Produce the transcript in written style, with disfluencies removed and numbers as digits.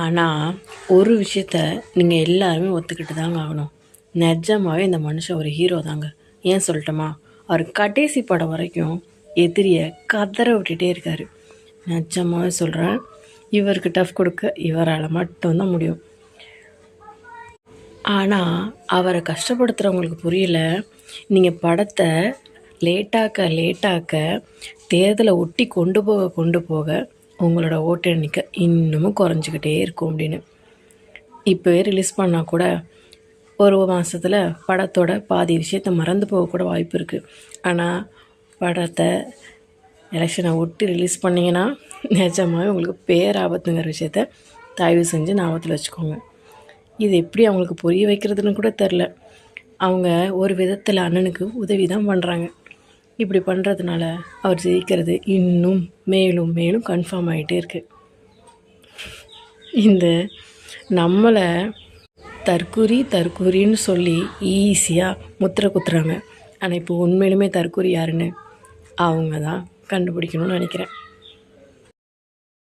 ஆனால் ஒரு விஷயத்த நீங்கள் எல்லாருமே ஒத்துக்கிட்டு தாங்க ஆகணும். நிஜமாவே இந்த மனுஷன் ஒரு ஹீரோ தாங்க. ஏன் சொல்லட்டுமா? அவர் கடைசி படம் வரைக்கும் எதிரியை கதற விட்டுட்டே இருக்கார். நிஜமாவே சொல்கிறேன், இவருக்கு டஃப் கொடுக்க இவரால் மட்டும்தான் முடியும். ஆனால் அவரை கஷ்டப்படுத்துகிறவங்களுக்கு புரியல. நீங்கள் படத்தை லேட்டாக்க தேர்தலை ஒட்டி கொண்டு போக உங்களோட ஓட்டு எண்ணிக்கை இன்னமும் குறைஞ்சிக்கிட்டே இருக்கும் அப்படின்னு. இப்போவே ரிலீஸ் பண்ணால் கூட ஒரு மாதத்தில் படத்தோட பாதி விஷயத்தை மறந்து போகக்கூட வாய்ப்பு இருக்குது. ஆனால் படத்தை எலெக்ஷனை ஒட்டி ரிலீஸ் பண்ணிங்கன்னா நிஜமாகவே உங்களுக்கு பேராபத்துங்கிற விஷயத்த தயவு செஞ்சு ஞாபகத்தில் வச்சுக்கோங்க. இது எப்படி அவங்களுக்கு புரிய வைக்கிறதுன்னு கூட தெரில. அவங்க ஒரு விதத்தில் அண்ணனுக்கு உதவி தான் பண்ணுறாங்க. இப்படி பண்ணுறதுனால அவர் ஜெயிக்கிறது இன்னும் மேலும் மேலும் கன்ஃபார்ம் ஆகிட்டே இருக்குது. இந்த நம்மளை தற்குறின்னு சொல்லி ஈஸியாக முத்திரை குத்துறாங்க. ஆனால் இப்போ உண்மையிலுமே தற்குறி யாருன்னு அவங்க தான் கண்டுபிடிக்கணும்னு நினைக்கிறேன்.